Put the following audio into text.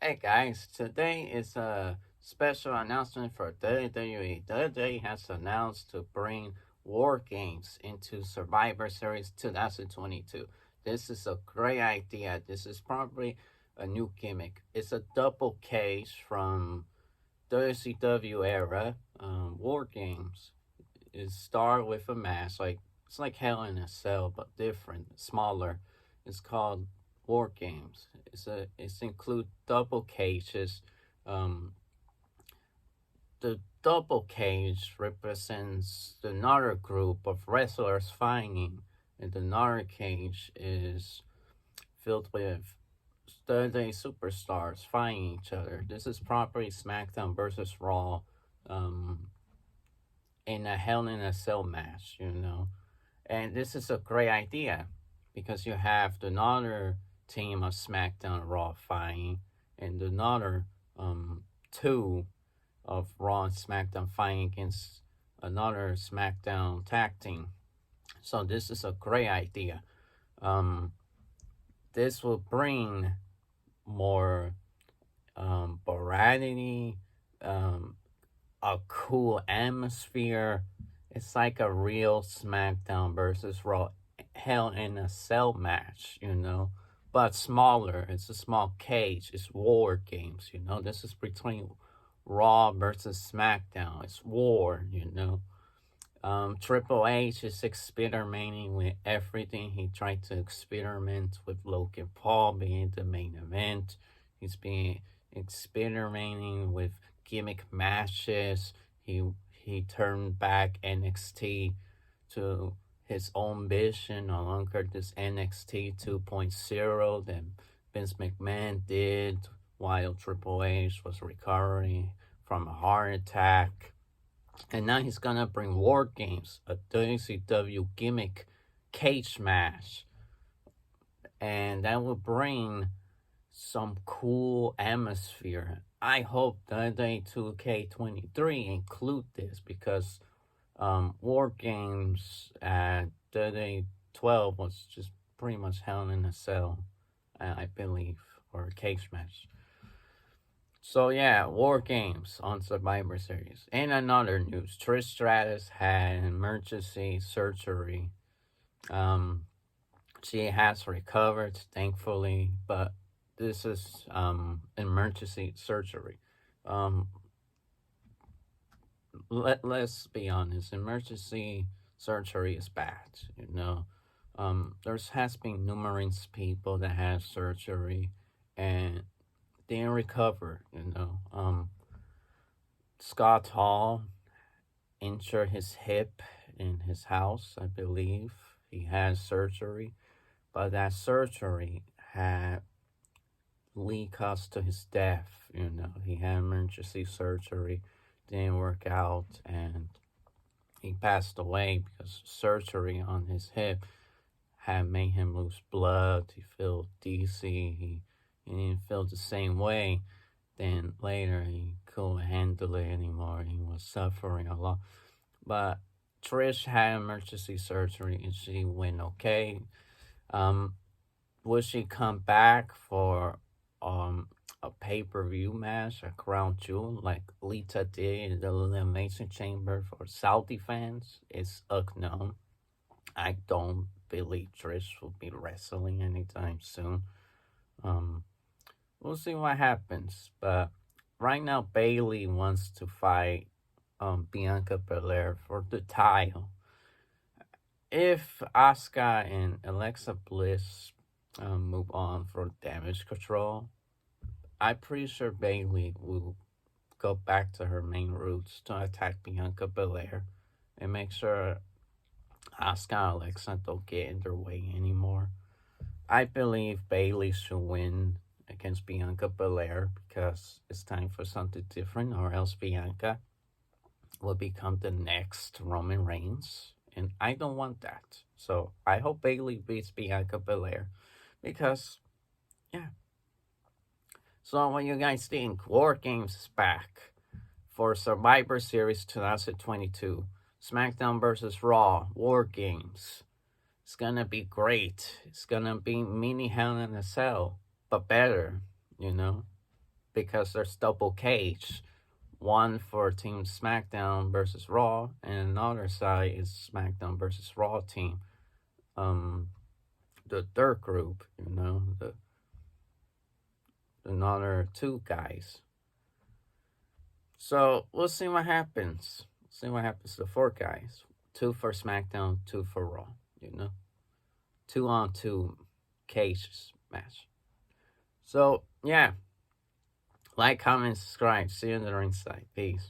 Hey guys, today is a special announcement for WWE. WWE has announced to bring War Games into Survivor Series 2022. This is a great idea. This is probably a new gimmick. It's a double cage from WCW era. War Games is start with a match, like it's like Hell in a Cell but different, smaller. It's called War Games. It's include double cages. Um, the double cage represents another group of wrestlers fighting, and another cage is filled with third-day superstars fighting each other. This is probably SmackDown versus Raw, um, in a Hell in a Cell match. And this is a great idea because you have another team of SmackDown Raw fighting and another two of Raw and SmackDown fighting against another SmackDown tag team. So this is a great idea. Um, this will bring more variety, um, a cool atmosphere. It's like a real SmackDown versus Raw Hell in a Cell match, but smaller. It's a small cage. It's War Games. This is between Raw versus SmackDown. It's war. Triple H is experimenting with everything. He tried to experiment with Logan Paul being the main event. He's been experimenting with gimmick matches. He turned back NXT to his own vision, no longer this NXT 2.0 that Vince McMahon did while Triple H was recovering from a heart attack. And now he's gonna bring War Games, a WCW gimmick cage match. And that will bring some cool atmosphere. I hope WWE 2K23 include this because War Games at WWE 12 was just pretty much Hell in a Cell, I believe, or a cage match. So yeah, War Games on Survivor Series. In another news, Trish Stratus had emergency surgery. Um, she has recovered, thankfully, but this is emergency surgery. Um, let's be honest, emergency surgery is bad. There's has been numerous people that had surgery and didn't recover. Scott Hall injured his hip in his house, I believe. He had surgery, but that surgery had lead caused to his death. He had emergency surgery, didn't work out, and he passed away because surgery on his hip had made him lose blood. He felt dizzy. He didn't feel the same way. Then later he couldn't handle it anymore. He was suffering a lot. But Trish had emergency surgery and she went okay. Will she come back for a pay-per-view match, a crown jewel, like Lita did in the Elimination Chamber for Saudi fans? It's unknown. I don't believe Trish will be wrestling anytime soon. We'll see what happens. But right now, Bailey wants to fight Bianca Belair for the title. If Asuka and Alexa Bliss move on for Damage Control, I'm pretty sure Bailey will go back to her main roots to attack Bianca Belair and make sure Asuka and Alexa don't get in their way anymore. I believe Bailey should win against Bianca Belair because it's time for something different, or else Bianca will become the next Roman Reigns, and I don't want that. So I hope Bailey beats Bianca Belair because, yeah. So what you guys think? War Games is back for Survivor Series 2022. SmackDown versus Raw, War Games. It's gonna be great. It's gonna be mini Hell in a Cell, but better, you know? because there's double cage. One for Team SmackDown versus Raw, and another side is SmackDown versus Raw team. The third group, the another two guys. So we'll see what happens. See what happens to four guys. Two for SmackDown, two for Raw. 2-on-2 cage match. So yeah, like, comment, subscribe. See you in the ringside. Peace.